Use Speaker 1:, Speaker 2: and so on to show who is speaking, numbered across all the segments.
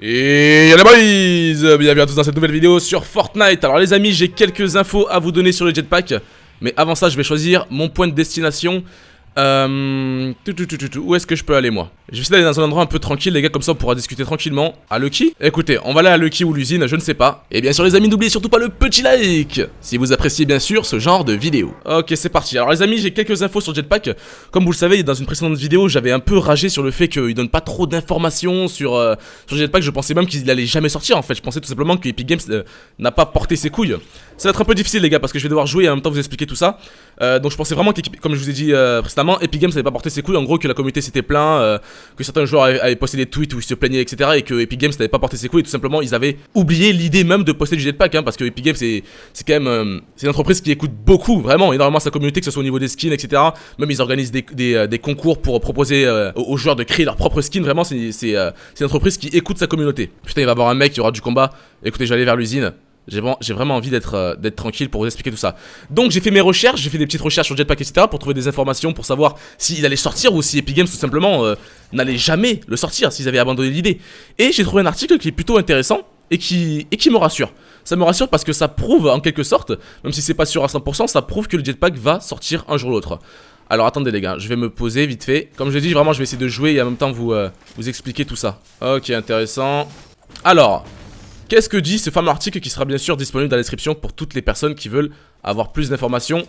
Speaker 1: Et y'a les boys, bienvenue à tous dans cette nouvelle vidéo sur Fortnite. Alors les amis, j'ai quelques infos à vous donner sur le jetpack. Mais avant ça, je vais choisir mon point de destination. Où est-ce que je peux aller moi? Je vais essayer d'aller dans un endroit un peu tranquille les gars, comme ça on pourra discuter tranquillement. À Lucky? Écoutez, on va aller à Lucky ou l'usine, je ne sais pas. Et bien sûr les amis, n'oubliez surtout pas le petit like si vous appréciez bien sûr ce genre de vidéo. Ok, c'est parti. Alors les amis, j'ai quelques infos sur Jetpack. Comme vous le savez, dans une précédente vidéo, j'avais un peu ragé sur le fait qu'il donne pas trop d'informations sur Jetpack. Je pensais même qu'il allait jamais sortir en fait. Je pensais tout simplement que Epic Games n'a pas porté ses couilles. Ça va être un peu difficile les gars, parce que je vais devoir jouer et en même temps vous expliquer tout ça. Donc je pensais vraiment que, comme je vous ai dit précédemment, Epic Games n'avait pas porté ses couilles. En gros, que la communauté s'était plaint, que certains joueurs avaient posté des tweets où ils se plaignaient, etc. Et que Epic Games n'avait pas porté ses couilles. Et tout simplement, ils avaient oublié l'idée même de poster du jetpack, parce que Epic Games c'est quand même c'est une entreprise qui écoute beaucoup, vraiment énormément sa communauté, que ce soit au niveau des skins, etc. Même ils organisent des concours pour proposer aux joueurs de créer leur propre skin. Vraiment, c'est une entreprise qui écoute sa communauté. Putain, il va y avoir un mec, il y aura du combat. Écoutez, je vais aller vers l'usine. J'ai vraiment envie d'être tranquille pour vous expliquer tout ça. Donc j'ai fait mes recherches, j'ai fait des petites recherches sur Jetpack, etc. pour trouver des informations, pour savoir s'il allait sortir ou si Epic Games tout simplement n'allait jamais le sortir, s'ils avaient abandonné l'idée. Et j'ai trouvé un article qui est plutôt intéressant et qui me rassure. Ça me rassure parce que ça prouve en quelque sorte, même si c'est pas sûr à 100%, ça prouve que le Jetpack va sortir un jour ou l'autre. Alors attendez les gars, je vais me poser vite fait. Comme je l'ai dit, vraiment je vais essayer de jouer et en même temps vous expliquer tout ça. Ok, intéressant. Alors... qu'est-ce que dit ce fameux article qui sera bien sûr disponible dans la description pour toutes les personnes qui veulent avoir plus d'informations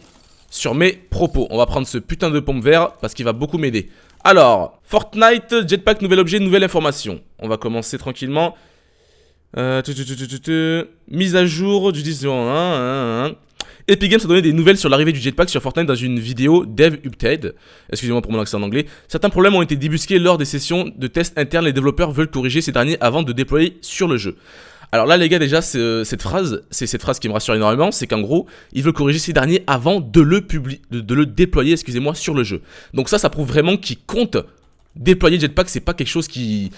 Speaker 1: sur mes propos. On va prendre ce putain de pomme vert parce qu'il va beaucoup m'aider. Alors, Fortnite, Jetpack, nouvel objet, nouvelle information. On va commencer tranquillement. Mise à jour du 10. Epic Games a donné des nouvelles sur l'arrivée du jetpack sur Fortnite dans une vidéo Dev Update. Excusez-moi pour mon accent en anglais. Certains problèmes ont été débusqués lors des sessions de tests internes. Les développeurs veulent corriger ces derniers avant de déployer sur le jeu. Alors là les gars, déjà c'est cette phrase qui me rassure énormément, c'est qu'en gros ils veulent corriger ces derniers avant de le déployer, excusez-moi, sur le jeu. Donc ça prouve vraiment qu'ils comptent déployer Jetpack. C'est pas quelque chose qu'ils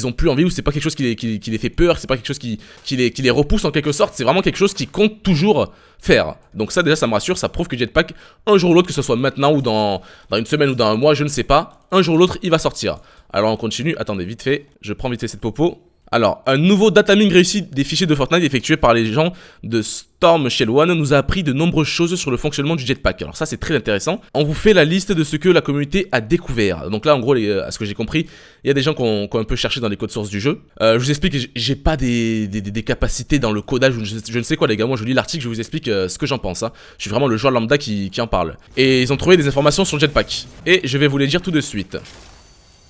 Speaker 1: ont plus envie, ou c'est pas quelque chose qui les fait peur, c'est pas quelque chose qui les repousse en quelque sorte, c'est vraiment quelque chose qu'ils comptent toujours faire. Donc ça déjà ça me rassure, ça prouve que Jetpack, un jour ou l'autre, que ce soit maintenant ou dans une semaine ou dans un mois, je ne sais pas, un jour ou l'autre il va sortir. Alors on continue, attendez vite fait, je prends vite fait cette popo. Alors, un nouveau dataming réussi des fichiers de Fortnite effectué par les gens de Storm Shell One nous a appris de nombreuses choses sur le fonctionnement du jetpack. Alors ça c'est très intéressant. On vous fait la liste de ce que la communauté a découvert. Donc là en gros, à ce que j'ai compris, il y a des gens qui ont un peu cherché dans les codes sources du jeu. Je vous explique, j'ai pas des capacités dans le codage ou je ne sais quoi les gars. Moi je lis l'article, je vous explique ce que j'en pense. Je suis vraiment le joueur lambda qui en parle. Et ils ont trouvé des informations sur le jetpack. Et je vais vous les dire tout de suite.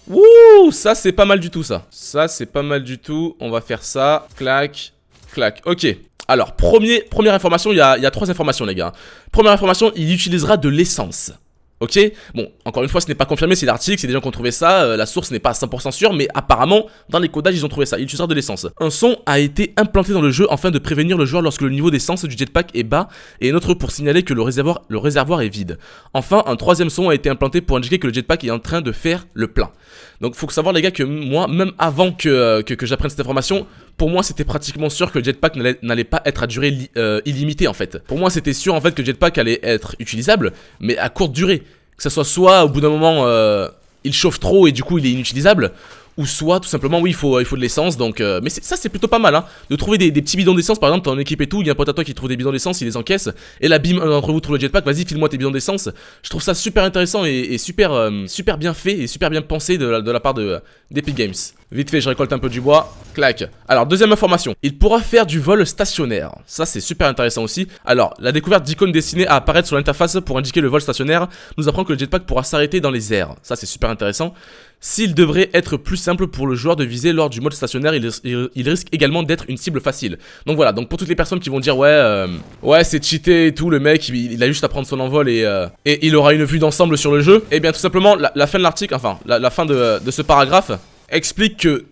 Speaker 1: Wouh, ça c'est pas mal du tout ça. Ça c'est pas mal du tout. On va faire ça. Clac, clac. Ok. Alors, première information, il y a 3 informations les gars. Première information, il utilisera de l'essence. Ok, bon, encore une fois, ce n'est pas confirmé, c'est l'article, c'est des gens qui ont trouvé ça, la source n'est pas à 100% sûre, mais apparemment, dans les codages, ils ont trouvé ça, il utilisera de l'essence. Un son a été implanté dans le jeu afin de prévenir le joueur lorsque le niveau d'essence du jetpack est bas, et un autre pour signaler que le réservoir est vide. Enfin, un troisième son a été implanté pour indiquer que le jetpack est en train de faire le plein. Donc, faut savoir les gars que moi, même avant que j'apprenne cette information, pour moi, c'était pratiquement sûr que le jetpack n'allait pas être à durée illimitée en fait. Pour moi, c'était sûr en fait que le jetpack allait être utilisable, mais à courte durée. Que ça soit au bout d'un moment, il chauffe trop et du coup il est inutilisable, ou soit tout simplement oui il faut de l'essence. Donc mais ça c'est plutôt pas mal hein, de trouver des petits bidons d'essence. Par exemple t'es en équipe et tout, il y a un pote à toi qui trouve des bidons d'essence, il les encaisse, et là bim, un d'entre vous trouve le jetpack, vas-y file-moi tes bidons d'essence. Je trouve ça super intéressant et super bien fait et super bien pensé de la part d'Epic Games. Vite fait, je récolte un peu du bois. Clac. Alors, deuxième information. Il pourra faire du vol stationnaire. Ça, c'est super intéressant aussi. Alors, la découverte d'icônes destinées à apparaître sur l'interface pour indiquer le vol stationnaire nous apprend que le jetpack pourra s'arrêter dans les airs. Ça, c'est super intéressant. S'il devrait être plus simple pour le joueur de viser lors du mode stationnaire, il risque également d'être une cible facile. Donc voilà, donc pour toutes les personnes qui vont dire ouais c'est cheaté et tout, le mec il a juste à prendre son envol et il aura une vue d'ensemble sur le jeu. Et bien tout simplement, la fin de l'article, enfin la fin de ce paragraphe explique que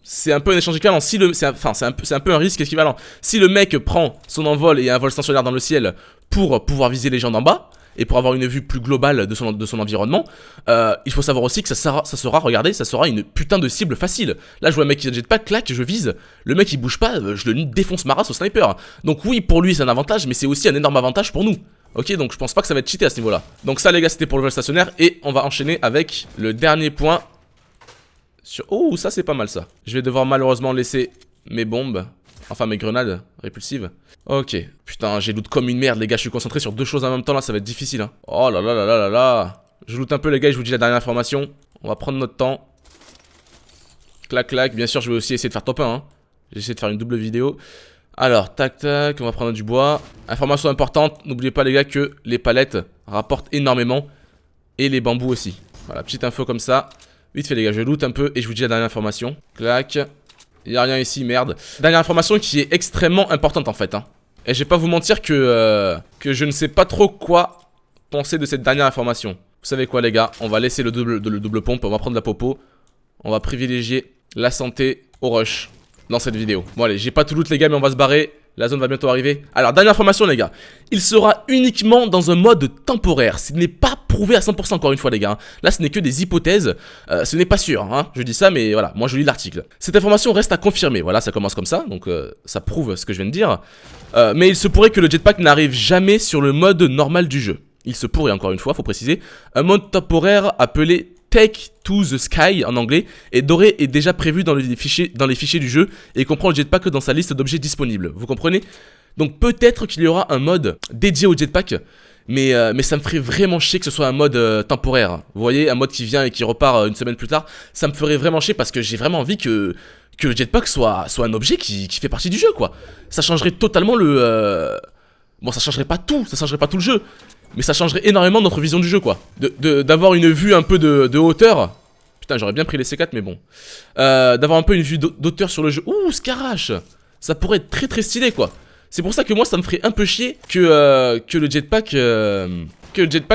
Speaker 1: c'est un peu un échange équivalent. C'est un peu un risque équivalent. Si le mec prend son envol et un vol stationnaire dans le ciel pour pouvoir viser les gens d'en bas et pour avoir une vue plus globale de son environnement, il faut savoir aussi que ça sera une putain de cible facile. Là je vois un mec qui a jetpack, clac, je vise, le mec il bouge pas, je le défonce ma race au sniper. Donc oui, pour lui c'est un avantage, mais c'est aussi un énorme avantage pour nous. Ok, donc je pense pas que ça va être cheaté à ce niveau là. Donc ça les gars, c'était pour le vol stationnaire. Et on va enchaîner avec le dernier point Oh, ça c'est pas mal ça. Je vais devoir malheureusement laisser mes bombes. Enfin mes grenades répulsives. Ok. Putain, j'ai loot comme une merde les gars. Je suis concentré sur deux choses en même temps là. Ça va être difficile hein. Oh là là là là là là. Je loot un peu les gars et je vous dis la dernière information. On va prendre notre temps. Clac clac. Bien sûr je vais aussi essayer de faire top 1 hein. J'ai essayé de faire une double vidéo. Alors tac tac. On va prendre du bois. Information importante. N'oubliez pas les gars que les palettes rapportent énormément. Et les bambous aussi. Voilà, petite info comme ça. Vite fait les gars, je loot un peu et je vous dis la dernière information. Clac. Il n'y a rien ici, merde. Dernière information qui est extrêmement importante en fait hein. Et je vais pas vous mentir que je ne sais pas trop quoi penser de cette dernière information. Vous savez quoi les gars, on va laisser le double pompe, on va prendre la popo. On va privilégier la santé au rush dans cette vidéo. Bon allez, j'ai pas tout loot les gars mais on va se barrer. La zone va bientôt arriver. Alors, dernière information les gars. Il sera uniquement dans un mode temporaire. Ce n'est pas prouvé à 100% encore une fois les gars. Là, ce n'est que des hypothèses. Ce n'est pas sûr. Hein. Je dis ça, mais voilà, moi je lis l'article. Cette information reste à confirmer. Voilà, ça commence comme ça. Donc, ça prouve ce que je viens de dire. Mais il se pourrait que le jetpack n'arrive jamais sur le mode normal du jeu. Il se pourrait, encore une fois, faut préciser. Un mode temporaire appelé Take to the Sky en anglais est déjà prévu dans les fichiers du jeu et comprend le jetpack dans sa liste d'objets disponibles. Vous comprenez? Donc peut-être qu'il y aura un mode dédié au jetpack, mais ça me ferait vraiment chier que ce soit un mode temporaire. Vous voyez, un mode qui vient et qui repart une semaine plus tard, ça me ferait vraiment chier parce que j'ai vraiment envie que le jetpack soit un objet qui fait partie du jeu quoi. Ça changerait totalement le... Bon, ça changerait pas tout le jeu. Mais ça changerait énormément notre vision du jeu quoi. D'avoir une vue un peu de hauteur. Putain j'aurais bien pris les C4 mais bon. D'avoir un peu une vue d'auteur sur le jeu. Ouh Scarache. Ça pourrait être très très stylé quoi. C'est pour ça que moi ça me ferait un peu chier que le jetpack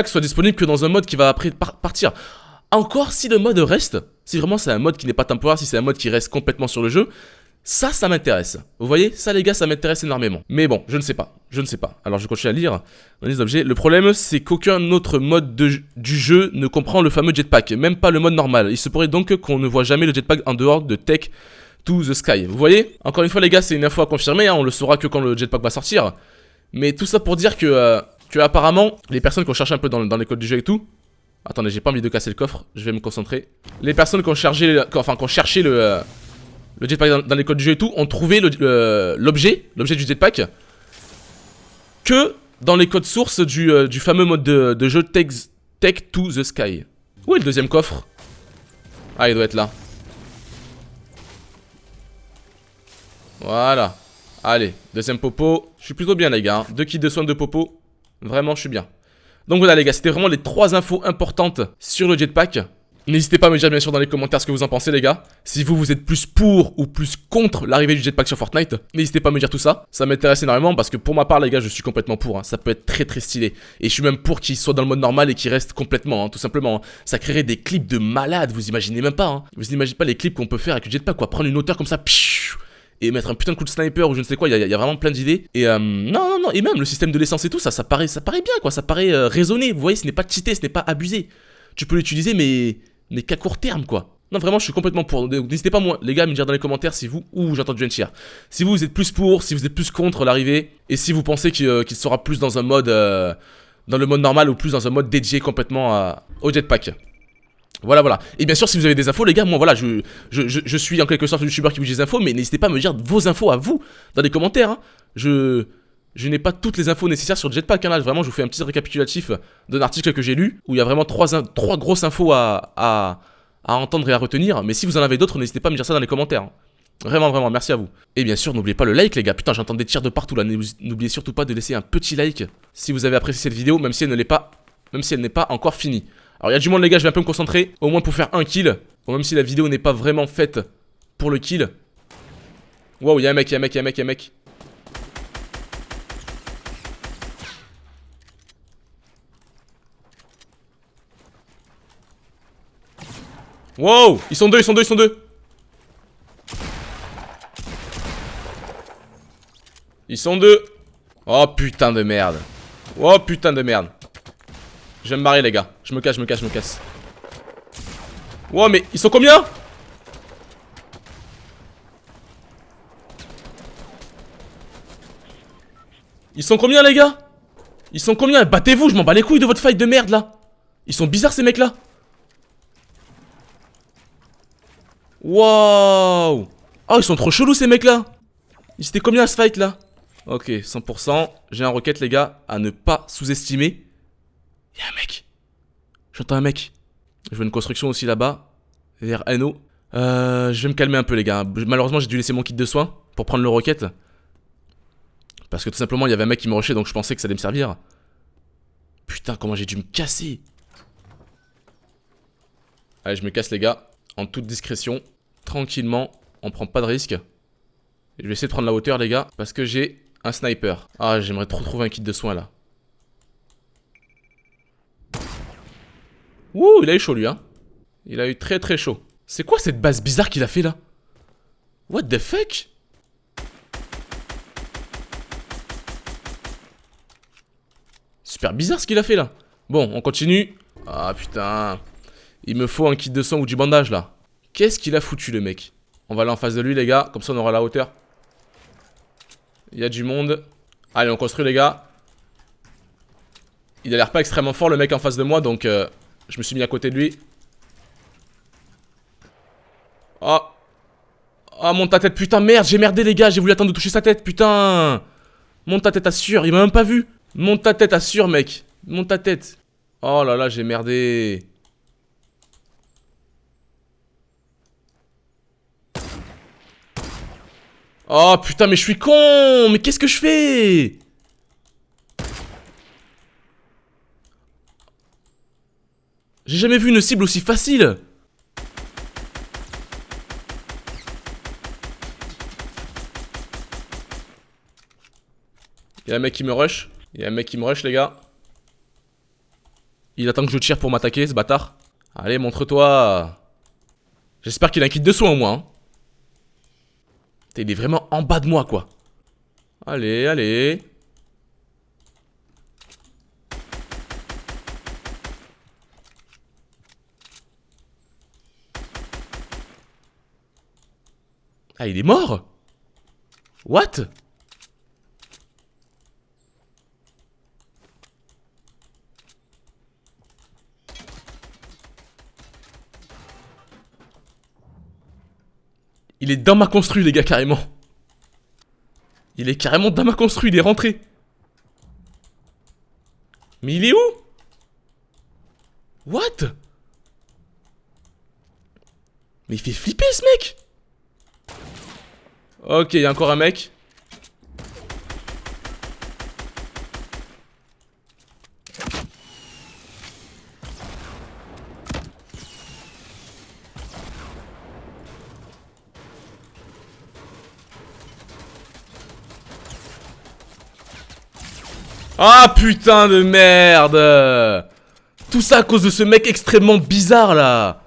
Speaker 1: soit disponible que dans un mode qui va après partir. Encore si le mode reste. Si vraiment c'est un mode qui n'est pas temporaire. Si c'est un mode qui reste complètement sur le jeu. Ça m'intéresse. Vous voyez, ça les gars, ça m'intéresse énormément. Mais bon, je ne sais pas. Alors je continue à lire dans les objets. Le problème, c'est qu'aucun autre mode du jeu ne comprend le fameux jetpack, même pas le mode normal. Il se pourrait donc qu'on ne voit jamais le jetpack en dehors de Take to the Sky. Vous voyez? Encore une fois les gars, c'est une info à confirmer, hein, on le saura que quand le jetpack va sortir. Mais tout ça pour dire que apparemment, les personnes qui ont cherché un peu dans les codes du jeu et tout... Attendez, j'ai pas envie de casser le coffre, je vais me concentrer. Les personnes qui ont cherché le jetpack dans les codes du jeu et tout, ont trouvé l'objet du jetpack que dans les codes sources du fameux mode de jeu Take to the Sky. Où est le deuxième coffre? Ah, il doit être là. Voilà. Allez, deuxième popo. Je suis plutôt bien les gars, 2 kits de soins de popo. Vraiment, je suis bien. Donc voilà les gars, c'était vraiment les 3 infos importantes sur le jetpack. N'hésitez pas à me dire bien sûr dans les commentaires ce que vous en pensez les gars. Si vous êtes plus pour ou plus contre l'arrivée du jetpack sur Fortnite, n'hésitez pas à me dire tout ça. Ça m'intéresse énormément parce que pour ma part les gars je suis complètement pour hein. Ça peut être très très stylé. Et je suis même pour qu'il soit dans le mode normal et qu'il reste complètement hein, tout simplement hein. Ça créerait des clips de malades, vous imaginez même pas hein. Vous imaginez pas les clips qu'on peut faire avec le jetpack quoi. Prendre une hauteur comme ça et mettre un putain de coup de sniper ou je ne sais quoi, il y a vraiment plein d'idées. Et non, et même le système de l'essence et tout ça paraît bien quoi. Ça paraît raisonné, vous voyez, ce n'est pas cheaté, ce n'est pas abusé. Tu peux l'utiliser mais qu'à court terme quoi. Non vraiment je suis complètement pour. N'hésitez pas moi les gars à me dire dans les commentaires si vous ou j'entends du NTR. Si vous êtes plus pour, si vous êtes plus contre l'arrivée et si vous pensez qu'il sera plus dans un mode dans le mode normal ou plus dans un mode dédié complètement au jetpack. Voilà. Et bien sûr si vous avez des infos les gars, moi voilà je suis en quelque sorte un youtubeur qui vous dit des infos, mais n'hésitez pas à me dire vos infos à vous dans les commentaires hein. Je n'ai pas toutes les infos nécessaires sur le jetpack hein, là vraiment je vous fais un petit récapitulatif d'un article que j'ai lu où il y a vraiment 3 grosses infos à entendre et à retenir. Mais si vous en avez d'autres, n'hésitez pas à me dire ça dans les commentaires hein. Vraiment, merci à vous. Et bien sûr, n'oubliez pas le like les gars, putain j'entends des tirs de partout là. N'oubliez surtout pas de laisser un petit like si vous avez apprécié cette vidéo, même si elle n'est pas encore finie. Alors il y a du monde les gars, je vais un peu me concentrer, au moins pour faire un kill. Bon, même si la vidéo n'est pas vraiment faite pour le kill. Wow, il y a un mec. Wow, ils sont deux. Ils sont deux. Oh putain de merde. Je vais me barrer les gars. Je me casse. Wow mais ils sont combien? Ils sont combien les gars? Battez-vous, je m'en bats les couilles de votre fight de merde là. Ils sont bizarres ces mecs là. Waouh. Oh, ils sont trop chelous ces mecs là. Ils étaient combien à ce fight là? Ok, 100%. J'ai un roquette les gars, à ne pas sous-estimer. Y'a un mec. J'entends un mec. Je vois une construction aussi là-bas. Vers NO. Je vais me calmer un peu les gars. Malheureusement j'ai dû laisser mon kit de soins pour prendre le roquette. Parce que tout simplement il y avait un mec qui me rushait, donc je pensais que ça allait me servir. Putain, comment j'ai dû me casser. Allez, je me casse les gars. En toute discrétion. Tranquillement. On prend pas de risque. Je vais essayer de prendre la hauteur les gars. Parce que j'ai un sniper. Ah, j'aimerais trop trouver un kit de soins là. Ouh, il a eu chaud lui hein. Il a eu très très chaud. C'est quoi cette base bizarre qu'il a fait là? What the fuck? Super bizarre ce qu'il a fait là. Bon, on continue. Ah putain. Il me faut un kit de sang ou du bandage là. Qu'est-ce qu'il a foutu le mec? On va aller en face de lui les gars. Comme ça on aura la hauteur. Il y a du monde. Allez, on construit les gars. Il a l'air pas extrêmement fort le mec en face de moi. Donc je me suis mis à côté de lui. Oh. Oh, monte ta tête, putain, merde, j'ai merdé les gars, j'ai voulu attendre de toucher sa tête, putain. Monte ta tête, assure, il m'a même pas vu. Monte ta tête, assure, mec. Monte ta tête. Oh là là, j'ai merdé. Oh putain, mais je suis con. Mais qu'est-ce que je fais? J'ai jamais vu une cible aussi facile. Il y a un mec qui me rush. Il y a un mec qui me rush, les gars. Il attend que je tire pour m'attaquer, ce bâtard. Allez, montre-toi. J'espère qu'il a un kit de soin au moins. Hein. Il est vraiment en bas de moi, quoi. Allez, allez. Ah, il est mort? What? Il est dans ma construit, les gars, carrément. Il est carrément dans ma construit, il est rentré. Mais il est où? What? Mais il fait flipper, ce mec. Ok, il y a encore un mec. Ah putain de merde. Tout ça à cause de ce mec extrêmement bizarre là.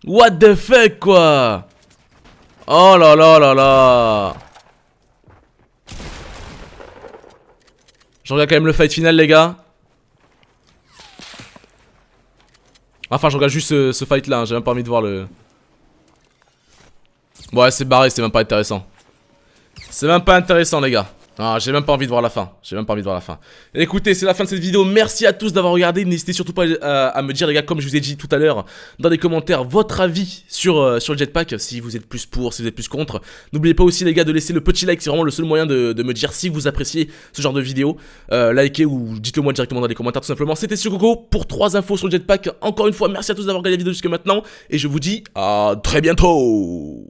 Speaker 1: What the fuck quoi. Oh là là là là. Je regarde quand même le fight final les gars. Enfin je regarde juste ce fight là, hein. J'ai même pas envie de voir le... Ouais c'est barré, c'est même pas intéressant. C'est même pas intéressant les gars. Ah, j'ai même pas envie de voir la fin. J'ai même pas envie de voir la fin. Écoutez, c'est la fin de cette vidéo. Merci à tous d'avoir regardé. N'hésitez surtout pas à me dire, les gars, comme je vous ai dit tout à l'heure, dans les commentaires, votre avis sur le jetpack. Si vous êtes plus pour, si vous êtes plus contre. N'oubliez pas aussi, les gars, de laisser le petit like. C'est vraiment le seul moyen de me dire si vous appréciez ce genre de vidéo. Likez ou dites-le moi directement dans les commentaires, tout simplement. C'était Coco pour 3 infos sur le jetpack. Encore une fois, merci à tous d'avoir regardé la vidéo jusque maintenant. Et je vous dis à très bientôt.